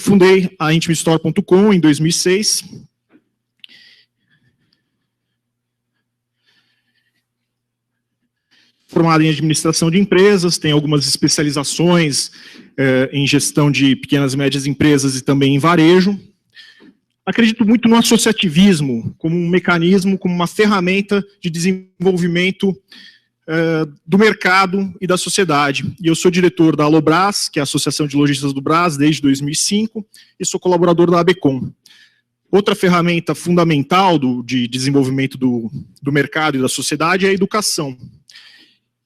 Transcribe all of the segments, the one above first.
fundei a intimistore.com em 2006. Formado em administração de empresas, tem algumas especializações em gestão de pequenas e médias empresas e também em varejo. Acredito muito no associativismo como um mecanismo, como uma ferramenta de desenvolvimento do mercado e da sociedade. E eu sou diretor da Alobras, que é a Associação de Lojistas do Brás, desde 2005, e sou colaborador da ABECOM. Outra ferramenta fundamental de desenvolvimento do mercado e da sociedade é a educação.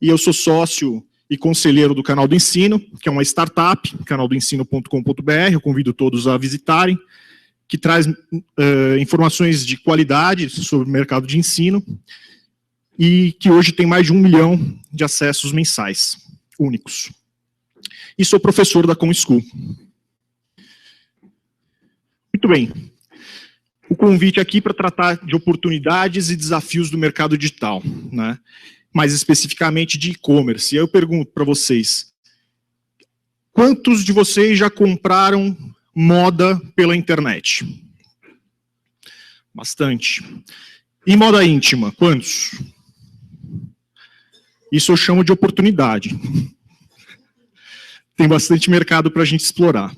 E eu sou sócio e conselheiro do Canal do Ensino, que é uma startup, canaldoensino.com.br, eu convido todos a visitarem, que traz informações de qualidade sobre o mercado de ensino, e que hoje tem mais de 1 milhão de acessos mensais, únicos. E sou professor da ComSchool. Muito bem. O convite aqui para tratar de oportunidades e desafios do mercado digital, né? Mais especificamente de e-commerce. E aí eu pergunto para vocês, quantos de vocês já compraram moda pela internet? Bastante. E moda íntima, quantos? Isso eu chamo de oportunidade. Tem bastante mercado para a gente explorar.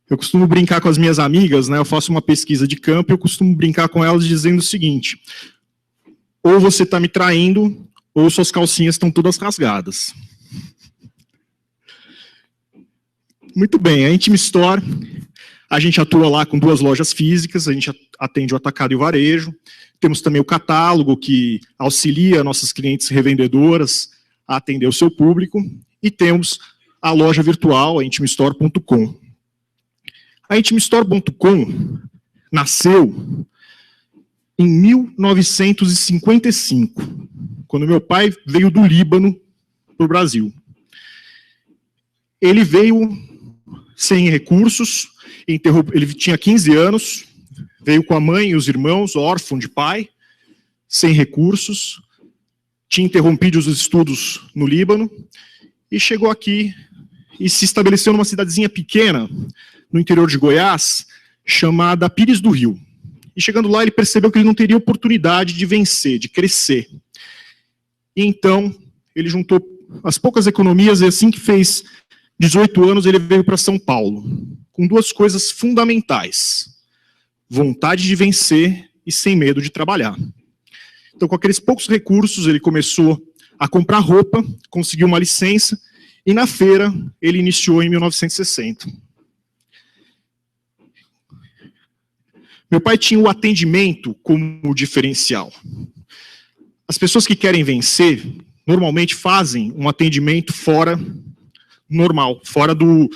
Eu costumo brincar com as minhas amigas, né? Eu faço uma pesquisa de campo e eu costumo brincar com elas dizendo o seguinte: ou você está me traindo, ou suas calcinhas estão todas rasgadas. Muito bem, a Intimistore, a gente atua lá com 2 lojas físicas, a gente atende o atacado e o varejo. Temos também o catálogo, que auxilia nossas clientes revendedoras a atender o seu público. E temos a loja virtual, a intimistore.com. A intimistore.com nasceu em 1955, quando meu pai veio do Líbano para o Brasil. Ele veio sem recursos, ele tinha 15 anos, veio com a mãe e os irmãos, órfão de pai, sem recursos, tinha interrompido os estudos no Líbano, e chegou aqui e se estabeleceu numa cidadezinha pequena, no interior de Goiás, chamada Pires do Rio. E chegando lá, ele percebeu que ele não teria oportunidade de vencer, de crescer. E então, ele juntou as poucas economias, e assim que fez 18 anos, ele veio para São Paulo, com 2 coisas fundamentais: vontade de vencer e sem medo de trabalhar. Então, com aqueles poucos recursos, ele começou a comprar roupa, conseguiu uma licença, e na feira ele iniciou em 1960. Meu pai tinha o atendimento como diferencial. As pessoas que querem vencer, normalmente fazem um atendimento fora normal, fora do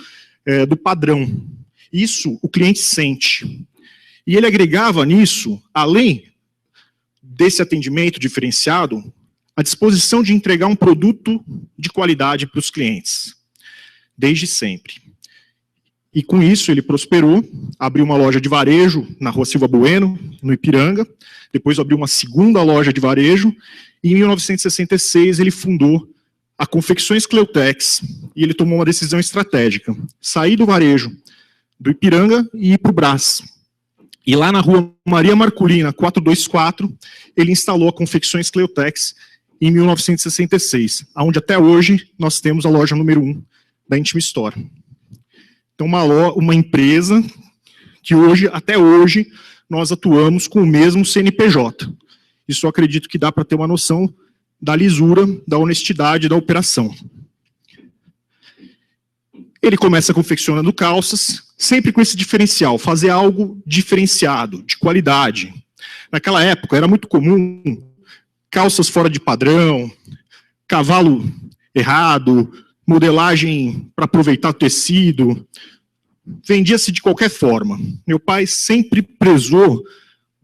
padrão. Isso o cliente sente. E ele agregava nisso, além desse atendimento diferenciado, a disposição de entregar um produto de qualidade para os clientes, desde sempre. E com isso ele prosperou, abriu uma loja de varejo na Rua Silva Bueno, no Ipiranga, depois abriu uma segunda loja de varejo, e em 1966 ele fundou a Confecções Cleutex, e ele tomou uma decisão estratégica: sair do varejo do Ipiranga e ir para o Brás. E lá na Rua Maria Marculina, 424, ele instalou a Confecções Cleutex em 1966, onde até hoje nós temos a loja número 1 da Intimistore. Então, uma empresa que hoje, até hoje, nós atuamos com o mesmo CNPJ. Isso eu acredito que dá para ter uma noção da lisura, da honestidade da operação. Ele começa confeccionando calças, sempre com esse diferencial, fazer algo diferenciado, de qualidade. Naquela época era muito comum calças fora de padrão, cavalo errado, modelagem para aproveitar o tecido. Vendia-se de qualquer forma. Meu pai sempre prezou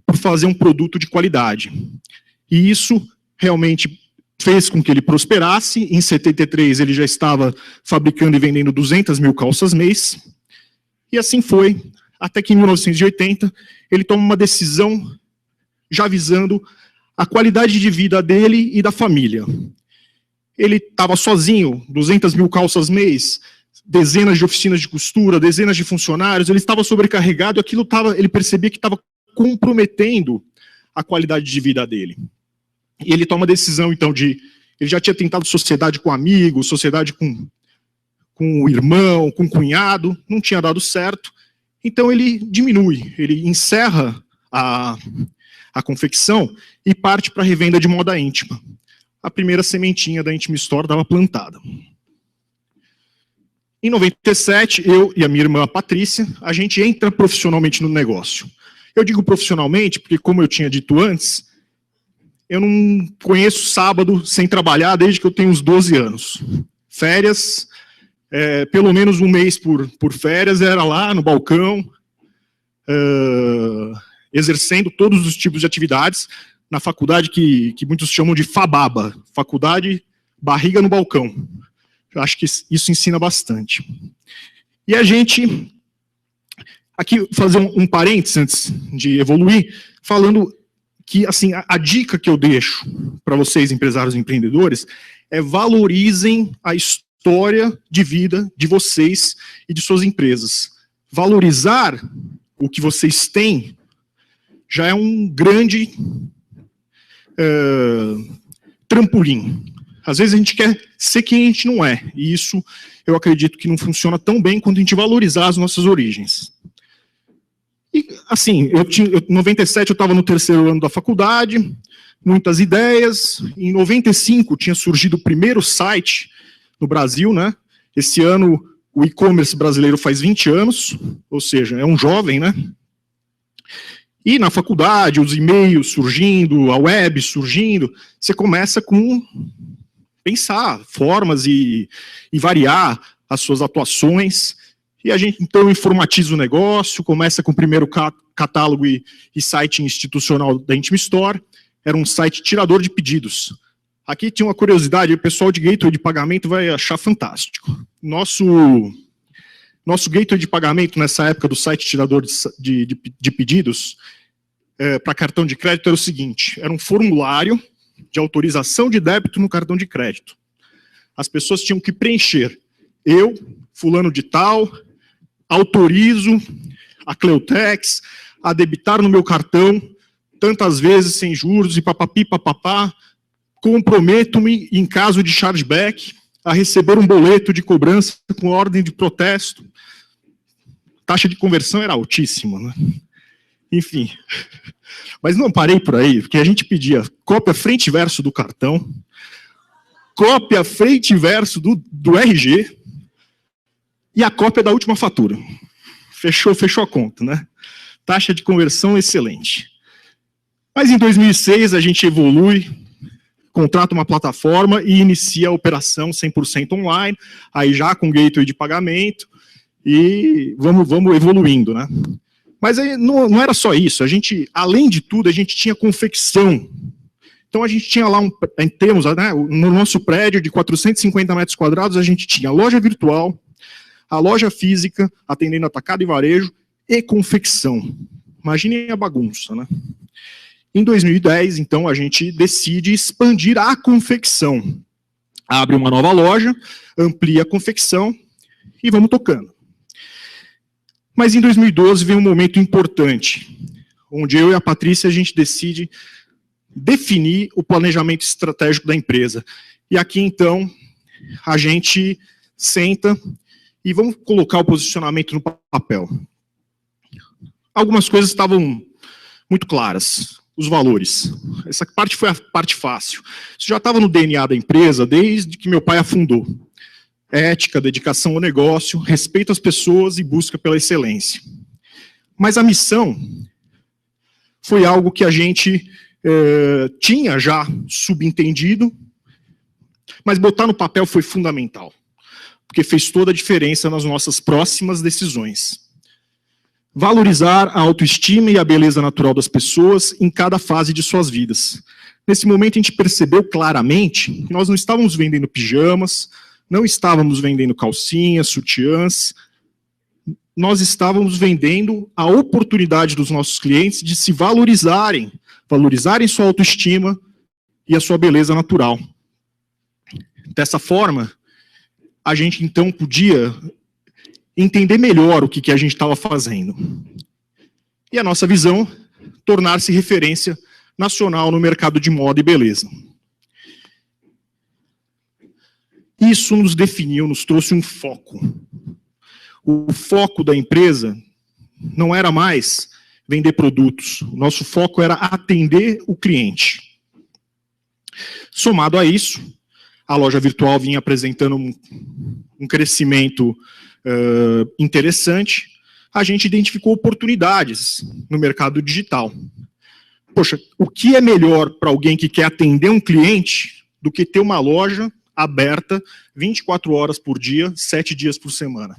por fazer um produto de qualidade. E isso realmente fez com que ele prosperasse. Em 73 ele já estava fabricando e vendendo 200 mil calças mês. E assim foi, até que em 1980 ele toma uma decisão já visando a qualidade de vida dele e da família. Ele estava sozinho, 200 mil calças mês, dezenas de oficinas de costura, dezenas de funcionários, ele estava sobrecarregado e ele percebia que estava comprometendo a qualidade de vida dele. E ele toma a decisão, então, ele já tinha tentado sociedade com amigo, sociedade com o irmão, com o cunhado, não tinha dado certo, então ele diminui, ele encerra a confecção e parte para a revenda de moda íntima. A primeira sementinha da Intima Store estava plantada. Em 97, eu e a minha irmã Patrícia, a gente entra profissionalmente no negócio. Eu digo profissionalmente porque, como eu tinha dito antes, eu não conheço sábado sem trabalhar desde que eu tenho uns 12 anos. Férias, pelo menos um mês por férias, era lá no balcão, exercendo todos os tipos de atividades, na faculdade que muitos chamam de FABABA, faculdade barriga no balcão. Eu acho que isso ensina bastante. E a gente, aqui fazer um parênteses antes de evoluir, falando que assim, a dica que eu deixo para vocês, empresários e empreendedores, é valorizem a história de vida de vocês e de suas empresas. Valorizar o que vocês têm já é um grande trampolim. Às vezes a gente quer ser quem a gente não é, e isso eu acredito que não funciona tão bem quanto a gente valorizar as nossas origens. E, assim, em 97 eu estava no 3º ano da faculdade, muitas ideias, em 95 tinha surgido o primeiro site no Brasil, né? Esse ano o e-commerce brasileiro faz 20 anos, ou seja, é um jovem, né? E na faculdade, os e-mails surgindo, a web surgindo, você começa com pensar formas e variar as suas atuações. E a gente, então, informatiza o negócio, começa com o primeiro catálogo e site institucional da Intima Store. Era um site tirador de pedidos. Aqui tinha uma curiosidade, o pessoal de gateway de pagamento vai achar fantástico. Nosso gateway de pagamento, nessa época do site tirador de pedidos, para cartão de crédito, era o seguinte: era um formulário de autorização de débito no cartão de crédito. As pessoas tinham que preencher. Eu, fulano de tal, autorizo a Cleutex a debitar no meu cartão tantas vezes sem juros e papapi, papapá, comprometo-me, em caso de chargeback, a receber um boleto de cobrança com ordem de protesto. A taxa de conversão era altíssima, né? Enfim. Mas não parei por aí, porque a gente pedia cópia frente e verso do cartão, cópia frente e verso do RG e a cópia da última fatura. Fechou a conta, né? Taxa de conversão excelente. Mas em 2006 a gente evolui, contrata uma plataforma e inicia a operação 100% online, aí já com gateway de pagamento, e vamos evoluindo, né? Mas aí não era só isso, a gente, além de tudo, a gente tinha confecção. Então a gente tinha lá, né, no nosso prédio de 450 metros quadrados, a gente tinha a loja virtual, a loja física, atendendo atacado e varejo, e confecção. Imaginem a bagunça, né? Em 2010, então, a gente decide expandir a confecção. Abre uma nova loja, amplia a confecção e vamos tocando. Mas em 2012 vem um momento importante, onde eu e a Patrícia a gente decide definir o planejamento estratégico da empresa. E aqui, então, a gente senta e vamos colocar o posicionamento no papel. Algumas coisas estavam muito claras. Os valores. Essa parte foi a parte fácil. Isso já estava no DNA da empresa desde que meu pai a fundou. Ética, dedicação ao negócio, respeito às pessoas e busca pela excelência. Mas a missão foi algo que a gente tinha já subentendido, mas botar no papel foi fundamental, porque fez toda a diferença nas nossas próximas decisões. Valorizar a autoestima e a beleza natural das pessoas em cada fase de suas vidas. Nesse momento a gente percebeu claramente que nós não estávamos vendendo pijamas, não estávamos vendendo calcinhas, sutiãs, nós estávamos vendendo a oportunidade dos nossos clientes de se valorizarem sua autoestima e a sua beleza natural. Dessa forma, a gente então podia entender melhor o que a gente estava fazendo. E a nossa visão, tornar-se referência nacional no mercado de moda e beleza. Isso nos definiu, nos trouxe um foco. O foco da empresa não era mais vender produtos. O nosso foco era atender o cliente. Somado a isso, a loja virtual vinha apresentando um crescimento interessante. A gente identificou oportunidades no mercado digital. Poxa, o que é melhor para alguém que quer atender um cliente do que ter uma loja aberta 24 horas por dia, 7 dias por semana?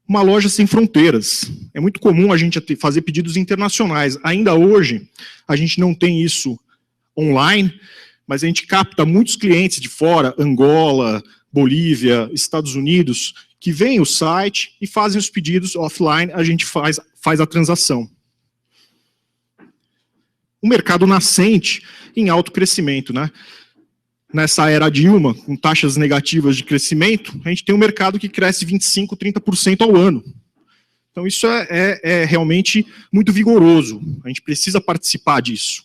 Uma loja sem fronteiras. É muito comum a gente fazer pedidos internacionais. Ainda hoje, a gente não tem isso online, mas a gente capta muitos clientes de fora, Angola, Bolívia, Estados Unidos, que vêm o site e fazem os pedidos offline, a gente faz a transação. Um mercado nascente em alto crescimento, né? Nessa era Dilma, com taxas negativas de crescimento, a gente tem um mercado que cresce 25%, 30% ao ano. Então isso é realmente muito vigoroso. A gente precisa participar disso.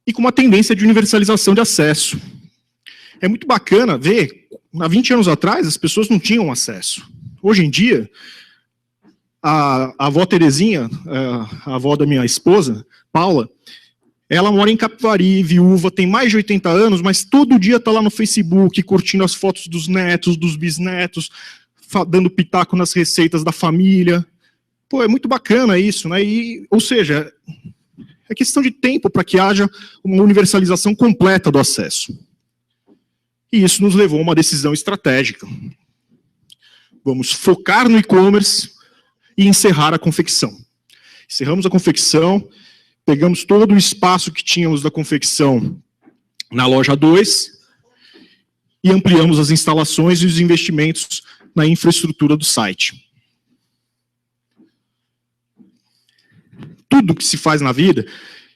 E com uma tendência de universalização de acesso. É muito bacana ver, há 20 anos atrás, as pessoas não tinham acesso. Hoje em dia, a avó Terezinha, a avó da minha esposa, Paula, ela mora em Capivari, viúva, tem mais de 80 anos, mas todo dia está lá no Facebook, curtindo as fotos dos netos, dos bisnetos, dando pitaco nas receitas da família. Pô, é muito bacana isso, né? Ou seja, é questão de tempo para que haja uma universalização completa do acesso. E isso nos levou a uma decisão estratégica. Vamos focar no e-commerce e encerrar a confecção. Encerramos a confecção, pegamos todo o espaço que tínhamos da confecção na loja 2 e ampliamos as instalações e os investimentos na infraestrutura do site. Tudo que se faz na vida,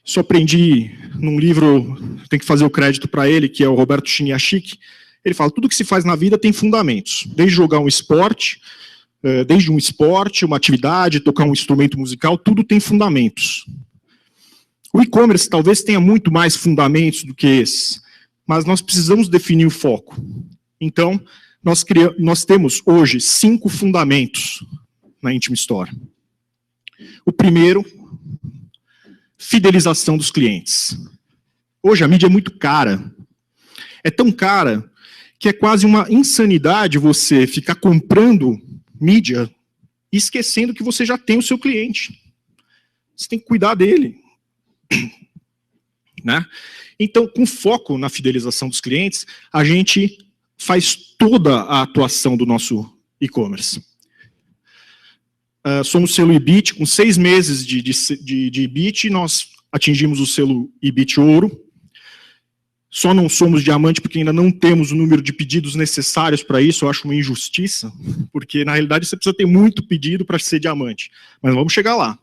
isso aprendi num livro, tem que fazer o crédito para ele, que é o Roberto Chiniachik. Ele fala, tudo que se faz na vida tem fundamentos, desde jogar um esporte, desde um esporte, uma atividade, tocar um instrumento musical, tudo tem fundamentos. O e-commerce talvez tenha muito mais fundamentos do que esse, mas nós precisamos definir o foco. Então, nós temos hoje 5 fundamentos na Intima Store. O primeiro, fidelização dos clientes. Hoje a mídia é muito cara. É tão cara que é quase uma insanidade você ficar comprando mídia e esquecendo que você já tem o seu cliente. Você tem que cuidar dele. Né? Então, com foco na fidelização dos clientes, a gente faz toda a atuação do nosso e-commerce. Somos selo IBIT, com 6 meses de IBIT, nós atingimos o selo IBIT Ouro. Só não somos diamante porque ainda não temos o número de pedidos necessários para isso, eu acho uma injustiça, porque na realidade você precisa ter muito pedido para ser diamante. Mas vamos chegar lá.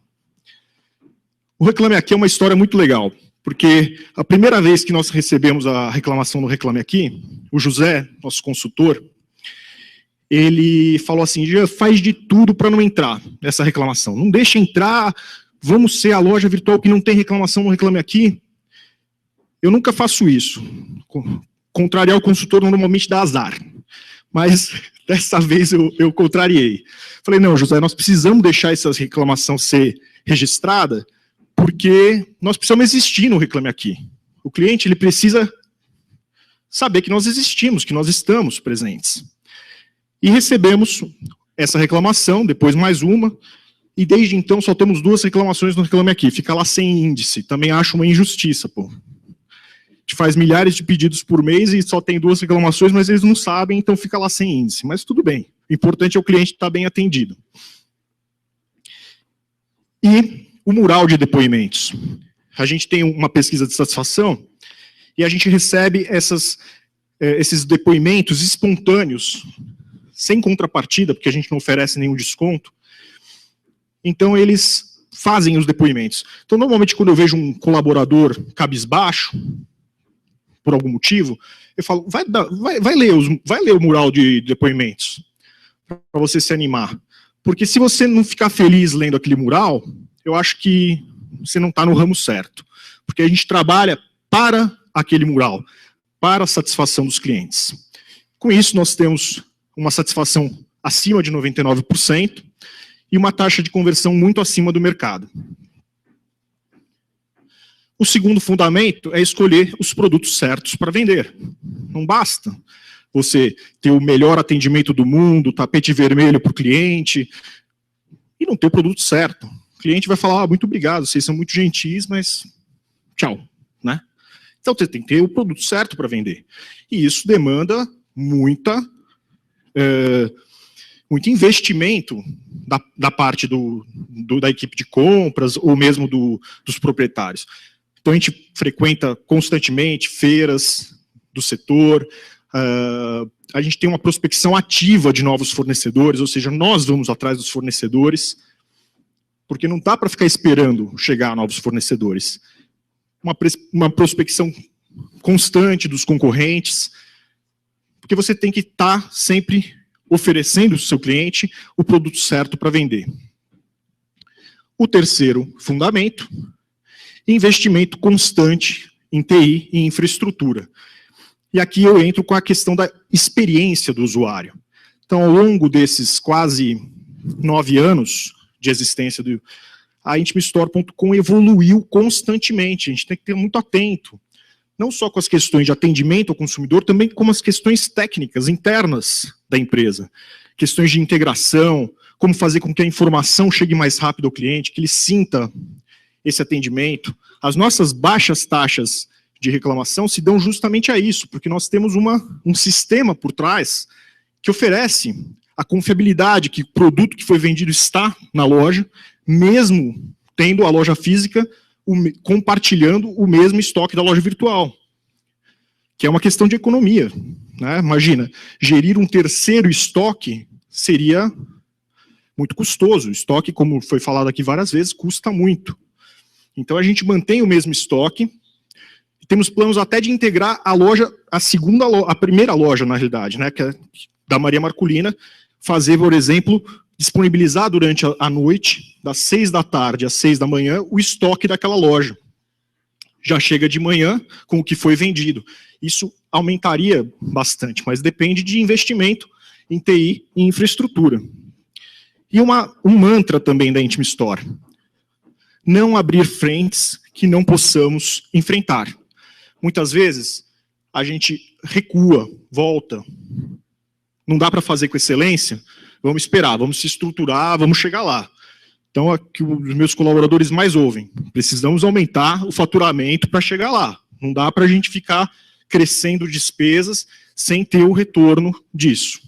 O Reclame Aqui é uma história muito legal, porque a primeira vez que nós recebemos a reclamação no Reclame Aqui, o José, nosso consultor, ele falou assim, já faz de tudo para não entrar nessa reclamação. Não deixa entrar, vamos ser a loja virtual que não tem reclamação no Reclame Aqui. Eu nunca faço isso. Contrariar o consultor normalmente dá azar. Mas dessa vez eu contrariei. Falei, não, José, nós precisamos deixar essa reclamação ser registrada, porque nós precisamos existir no Reclame Aqui. O cliente ele precisa saber que nós existimos, que nós estamos presentes. E recebemos essa reclamação, depois mais uma, e desde então só temos 2 reclamações no Reclame Aqui. Fica lá sem índice. Também acho uma injustiça, pô. A gente faz milhares de pedidos por mês e só tem 2 reclamações, mas eles não sabem, então fica lá sem índice. Mas tudo bem. O importante é o cliente estar bem atendido. E o mural de depoimentos. A gente tem uma pesquisa de satisfação e a gente recebe esses depoimentos espontâneos, sem contrapartida, porque a gente não oferece nenhum desconto. Então, eles fazem os depoimentos. Então, normalmente, quando eu vejo um colaborador cabisbaixo, por algum motivo, eu falo, vai ler o mural de depoimentos, para você se animar. Porque se você não ficar feliz lendo aquele mural, eu acho que você não está no ramo certo. Porque a gente trabalha para aquele mural, para a satisfação dos clientes. Com isso, nós temos uma satisfação acima de 99% e uma taxa de conversão muito acima do mercado. O segundo fundamento é escolher os produtos certos para vender. Não basta você ter o melhor atendimento do mundo, tapete vermelho para o cliente, e não ter o produto certo. O cliente vai falar, muito obrigado, vocês são muito gentis, mas tchau, né? Então você tem que ter o produto certo para vender. E isso demanda muito investimento da parte da equipe de compras, ou mesmo dos proprietários. Então a gente frequenta constantemente feiras do setor, a gente tem uma prospecção ativa de novos fornecedores, ou seja, nós vamos atrás dos fornecedores, porque não dá para ficar esperando chegar novos fornecedores. Uma prospecção constante dos concorrentes, porque você tem que estar sempre oferecendo ao seu cliente o produto certo para vender. O terceiro fundamento, investimento constante em TI e infraestrutura. E aqui eu entro com a questão da experiência do usuário. Então, ao longo desses quase 9 anos de existência, a intimistore.com evoluiu constantemente. A gente tem que ter muito atento, não só com as questões de atendimento ao consumidor, também como as questões técnicas internas da empresa. Questões de integração, como fazer com que a informação chegue mais rápido ao cliente, que ele sinta esse atendimento. As nossas baixas taxas de reclamação se dão justamente a isso, porque nós temos um sistema por trás que oferece a confiabilidade que o produto que foi vendido está na loja, mesmo tendo a loja física compartilhando o mesmo estoque da loja virtual, que é uma questão de economia, né? Imagina, gerir um terceiro estoque seria muito custoso. O estoque, como foi falado aqui várias vezes, custa muito. Então a gente mantém o mesmo estoque. Temos planos até de integrar a loja, a primeira loja, na realidade, né, que é da Maria Marculina, fazer, por exemplo, disponibilizar durante a noite, das 6 da tarde às 6 da manhã, o estoque daquela loja. Já chega de manhã com o que foi vendido. Isso aumentaria bastante, mas depende de investimento em TI e infraestrutura. E um mantra também da Intimistore: não abrir frentes que não possamos enfrentar. Muitas vezes, a gente recua, volta. Não dá para fazer com excelência? Vamos esperar, vamos se estruturar, vamos chegar lá. Então, é que os meus colaboradores mais ouvem. Precisamos aumentar o faturamento para chegar lá. Não dá para a gente ficar crescendo despesas sem ter o retorno disso.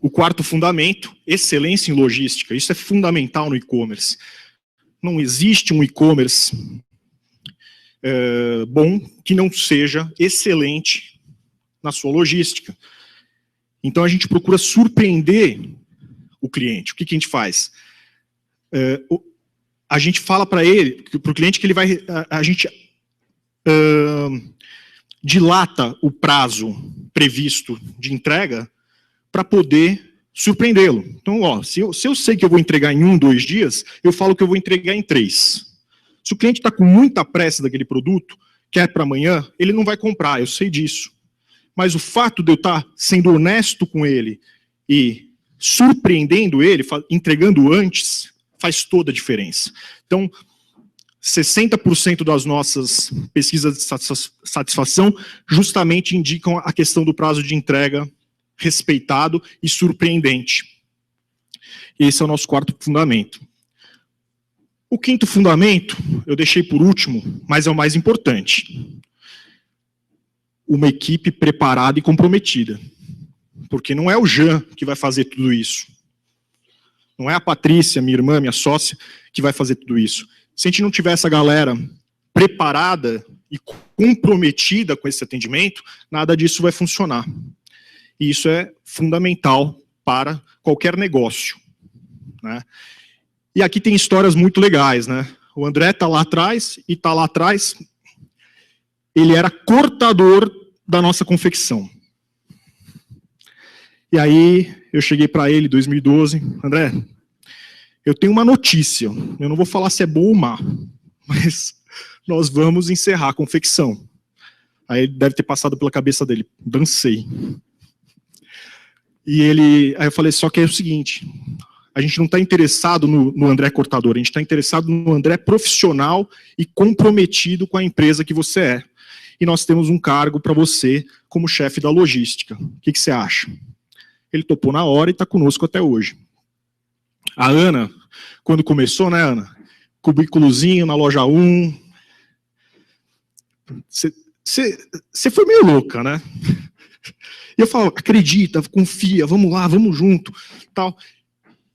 O quarto fundamento, excelência em logística. Isso é fundamental no e-commerce. Não existe um e-commerce bom que não seja excelente na sua logística. Então a gente procura surpreender o cliente. O que a gente faz? A gente fala para o cliente que ele vai, a gente dilata o prazo previsto de entrega para poder surpreendê-lo. Então, ó, se eu sei que eu vou entregar em 1, 2 dias, eu falo que eu vou entregar em 3. Se o cliente está com muita pressa daquele produto, quer para amanhã, ele não vai comprar, eu sei disso. Mas o fato de eu estar sendo honesto com ele e surpreendendo ele, entregando antes, faz toda a diferença. Então, 60% das nossas pesquisas de satisfação justamente indicam a questão do prazo de entrega respeitado e surpreendente. Esse é o nosso quarto fundamento. O quinto fundamento, eu deixei por último, mas é o mais importante. Uma equipe preparada e comprometida. Porque não é o Jean que vai fazer tudo isso. Não é a Patrícia, minha irmã, minha sócia, que vai fazer tudo isso. Se a gente não tiver essa galera preparada e comprometida com esse atendimento, nada disso vai funcionar. E isso é fundamental para qualquer negócio, né? E aqui tem histórias muito legais, né? O André está lá atrás, e está lá atrás ele era cortador da nossa confecção. E aí eu cheguei para ele em 2012, André, eu tenho uma notícia, eu não vou falar se é boa ou má, mas nós vamos encerrar a confecção. Aí ele deve ter passado pela cabeça dele, dancei. Aí eu falei, só que é o seguinte, a gente não está interessado no André cortador, a gente está interessado no André profissional e comprometido com a empresa que você é. E nós temos um cargo para você como chefe da logística. O que você acha? Ele topou na hora e está conosco até hoje. A Ana, quando começou, né, Ana? Cubículozinho na loja 1. Você foi meio louca, né? E eu falo, acredita, confia, vamos lá, vamos junto, tal.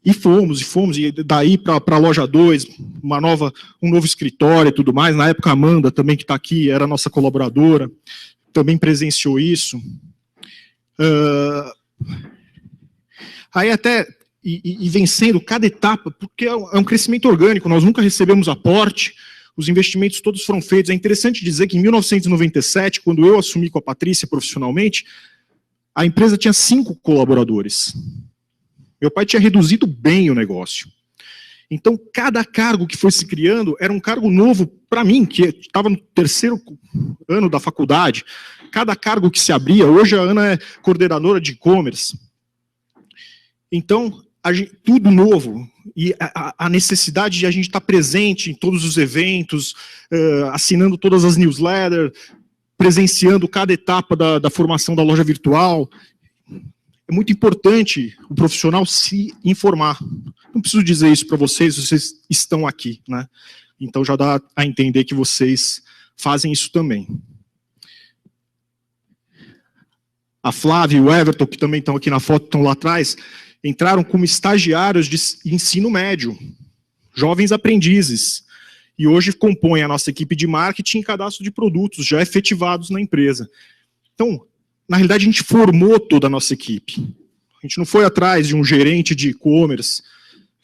E fomos, e daí para a loja 2, um novo escritório e tudo mais. Na época a Amanda também, que está aqui, era nossa colaboradora, também presenciou isso. Aí até, e vencendo cada etapa, porque é um crescimento orgânico, nós nunca recebemos aporte, os investimentos todos foram feitos. É interessante dizer que em 1997, quando eu assumi com a Patrícia profissionalmente, a empresa tinha 5 colaboradores. Meu pai tinha reduzido bem o negócio. Então, cada cargo que foi se criando era um cargo novo para mim, que estava no 3º ano da faculdade. Cada cargo que se abria, hoje a Ana é coordenadora de e-commerce. Então, tudo novo. E a necessidade de a gente estar presente em todos os eventos, assinando todas as newsletters, presenciando cada etapa da formação da loja virtual. É muito importante o profissional se informar. Não preciso dizer isso para vocês estão aqui, né? Então já dá a entender que vocês fazem isso também. A Flávia e o Everton, que também estão aqui na foto, estão lá atrás, entraram como estagiários de ensino médio, jovens aprendizes, e hoje compõem a nossa equipe de marketing e cadastro de produtos já efetivados na empresa. Então, na realidade, a gente formou toda a nossa equipe. A gente não foi atrás de um gerente de e-commerce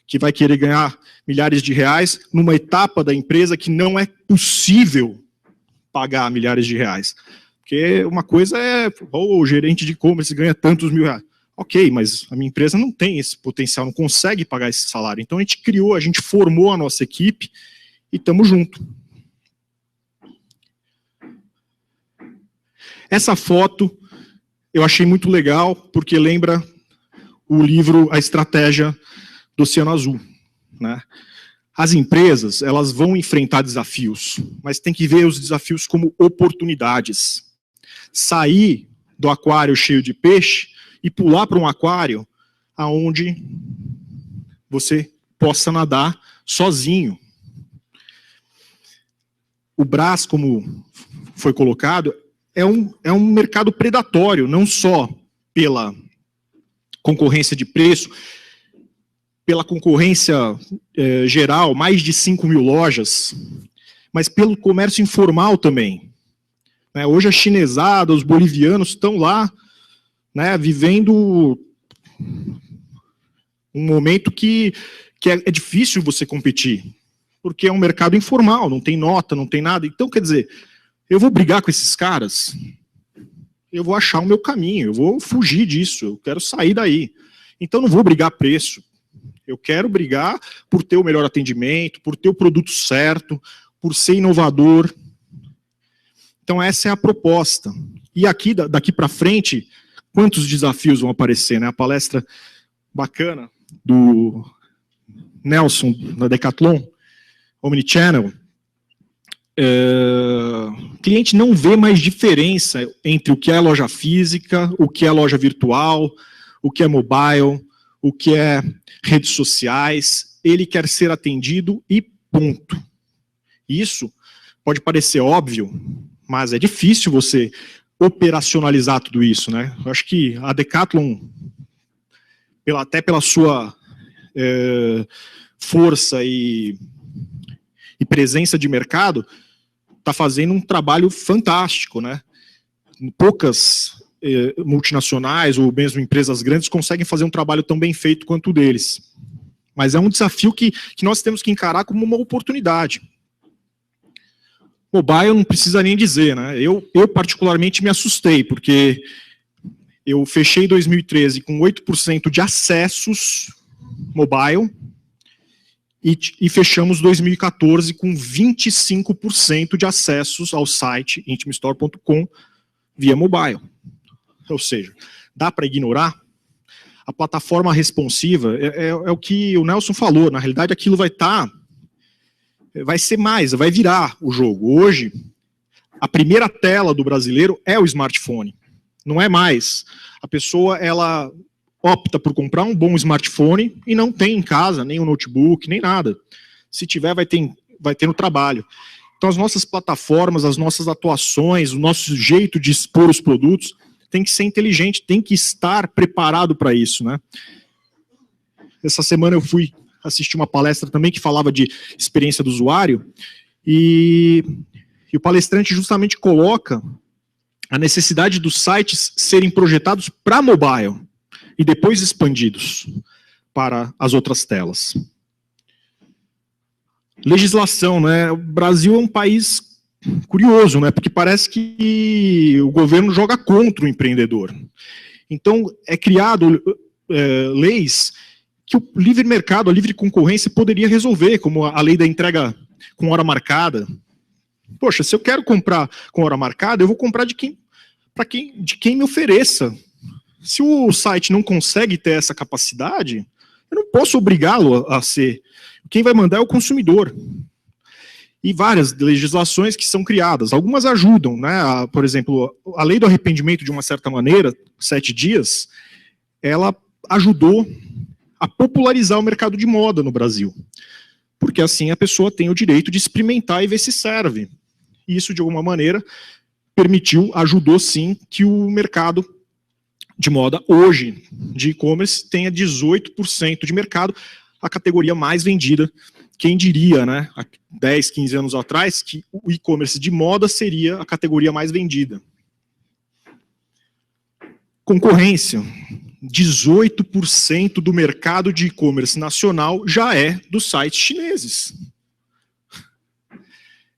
que vai querer ganhar milhares de reais numa etapa da empresa que não é possível pagar milhares de reais. Porque uma coisa é, o gerente de e-commerce ganha tantos mil reais. Ok, mas a minha empresa não tem esse potencial, não consegue pagar esse salário. Então a gente formou a nossa equipe e estamos juntos. Essa foto eu achei muito legal, porque lembra o livro A Estratégia do Oceano Azul, né? As empresas, elas vão enfrentar desafios, mas tem que ver os desafios como oportunidades. Sair do aquário cheio de peixe e pular para um aquário onde você possa nadar sozinho. O Brás, como foi colocado, é um mercado predatório, não só pela concorrência de preço, pela concorrência geral, mais de 5.000 lojas, mas pelo comércio informal também. Hoje a chinesada, os bolivianos estão lá, né, vivendo um momento que é difícil você competir, porque é um mercado informal, não tem nota, não tem nada. Então, quer dizer, eu vou brigar com esses caras, eu vou achar o meu caminho, eu vou fugir disso, eu quero sair daí. Então não vou brigar preço, eu quero brigar por ter o melhor atendimento, por ter o produto certo, por ser inovador. Então essa é a proposta. E aqui, daqui para frente, quantos desafios vão aparecer, né? A palestra bacana do Nelson, da Decathlon, Omnichannel, o cliente não vê mais diferença entre o que é loja física, o que é loja virtual, o que é mobile, o que é redes sociais. Ele quer ser atendido e ponto. Isso pode parecer óbvio, mas é difícil você operacionalizar tudo isso, né? Eu acho que a Decathlon, até pela sua força e presença de mercado, está fazendo um trabalho fantástico, né? Poucas multinacionais ou mesmo empresas grandes conseguem fazer um trabalho tão bem feito quanto o deles. Mas é um desafio que nós temos que encarar como uma oportunidade. Mobile não precisa nem dizer, né? Eu particularmente me assustei, porque eu fechei 2013 com 8% de acessos mobile e fechamos 2014 com 25% de acessos ao site intimistore.com via mobile. Ou seja, dá para ignorar? A plataforma responsiva é o que o Nelson falou, na realidade aquilo vai ser mais, vai virar o jogo. Hoje, a primeira tela do brasileiro é o smartphone, não é mais. A pessoa, ela opta por comprar um bom smartphone e não tem em casa nem um notebook, nem nada. Se tiver, vai ter no trabalho. Então as nossas plataformas, as nossas atuações, o nosso jeito de expor os produtos tem que ser inteligente, tem que estar preparado para isso, né? Essa semana eu fui assistir uma palestra também que falava de experiência do usuário e o palestrante justamente coloca a necessidade dos sites serem projetados para mobile e depois expandidos para as outras telas. Legislação, né? O Brasil é um país curioso, né? Porque parece que o governo joga contra o empreendedor. Então, é criado leis que o livre mercado, a livre concorrência poderia resolver, como a lei da entrega com hora marcada. Poxa, se eu quero comprar com hora marcada, eu vou comprar de quem me ofereça. Se o site não consegue ter essa capacidade, eu não posso obrigá-lo a ser. Quem vai mandar é o consumidor. E várias legislações que são criadas. Algumas ajudam, né? Por exemplo, a lei do arrependimento, de uma certa maneira, 7 dias, ela ajudou a popularizar o mercado de moda no Brasil. Porque assim a pessoa tem o direito de experimentar e ver se serve. E isso, de alguma maneira, ajudou sim que o mercado de moda hoje, de e-commerce, tenha 18% de mercado, a categoria mais vendida. Quem diria, né, há 10, 15 anos atrás, que o e-commerce de moda seria a categoria mais vendida. Concorrência. 18% do mercado de e-commerce nacional já é dos sites chineses.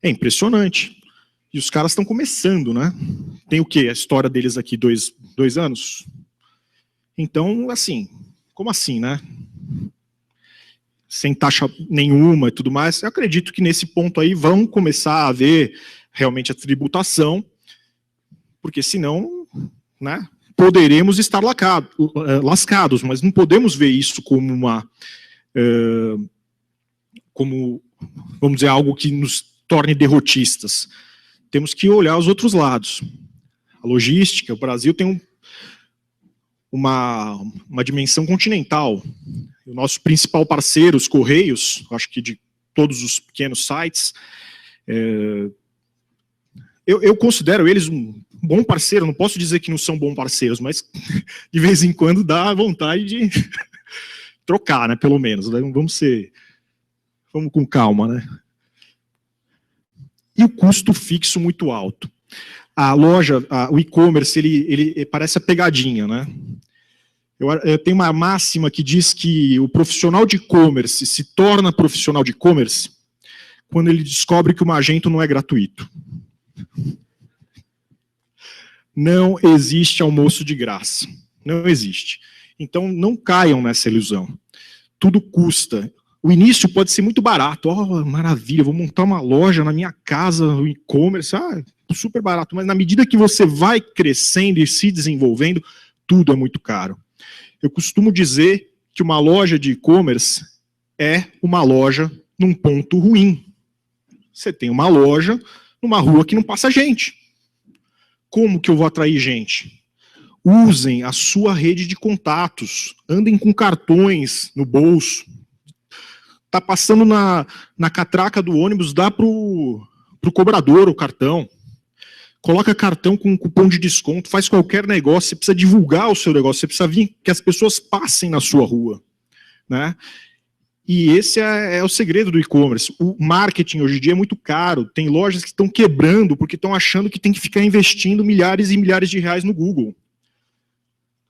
É impressionante. E os caras estão começando, né? Tem o quê? A história deles aqui, dois anos? Então, assim, como assim, né? Sem taxa nenhuma e tudo mais, eu acredito que nesse ponto aí vão começar a haver realmente a tributação, porque senão, né, poderemos estar lascados, mas não podemos ver isso como como, vamos dizer, algo que nos torne derrotistas. Temos que olhar os outros lados. A logística, o Brasil tem uma dimensão continental. O nosso principal parceiro, os Correios, acho que de todos os pequenos sites, eu considero eles um bom parceiro, não posso dizer que não são bons parceiros, mas de vez em quando dá vontade de trocar, né, pelo menos. Né? Vamos com calma, né? E o custo fixo muito alto. A loja, o e-commerce, ele parece a pegadinha, né? Eu tenho uma máxima que diz que o profissional de e-commerce se torna profissional de e-commerce quando ele descobre que o Magento não é gratuito. Não existe almoço de graça. Não existe. Então, não caiam nessa ilusão. Tudo custa. O início pode ser muito barato. Oh, maravilha, vou montar uma loja na minha casa, o e-commerce, super barato. Mas na medida que você vai crescendo e se desenvolvendo, tudo é muito caro. Eu costumo dizer que uma loja de e-commerce é uma loja num ponto ruim. Você tem uma loja numa rua que não passa gente. Como que eu vou atrair gente? Usem a sua rede de contatos. Andem com cartões no bolso. Está passando na catraca do ônibus, dá para o cobrador o cartão. Coloca cartão com cupom de desconto, faz qualquer negócio, você precisa divulgar o seu negócio, você precisa vir que as pessoas passem na sua rua. Né? E esse é o segredo do e-commerce. O marketing hoje em dia é muito caro, tem lojas que estão quebrando porque estão achando que tem que ficar investindo milhares e milhares de reais no Google.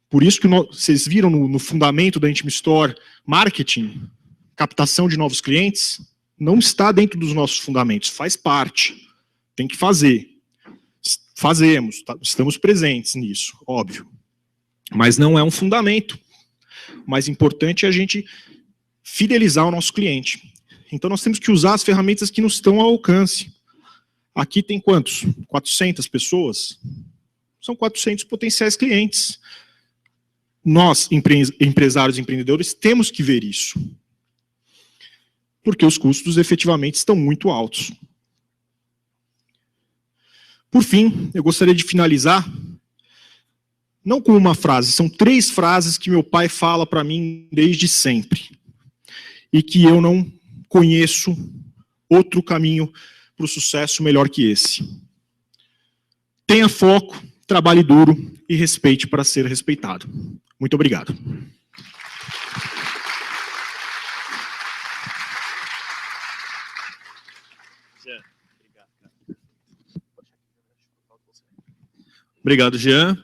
Por isso que vocês viram no fundamento da Intim Store, marketing, captação de novos clientes, não está dentro dos nossos fundamentos, faz parte. tem que fazer. Fazemos, estamos presentes nisso, óbvio. Mas não é um fundamento. O mais importante é a gente fidelizar o nosso cliente. Então nós temos que usar as ferramentas que nos estão ao alcance. Aqui tem quantos? 400 pessoas? São 400 potenciais clientes. Nós, empresários e empreendedores, temos que ver isso. Porque os custos efetivamente estão muito altos. Por fim, eu gostaria de finalizar, não com uma frase, são 3 frases que meu pai fala para mim desde sempre. E que eu não conheço outro caminho para o sucesso melhor que esse. Tenha foco, trabalhe duro e respeite para ser respeitado. Muito obrigado. Obrigado, Jean.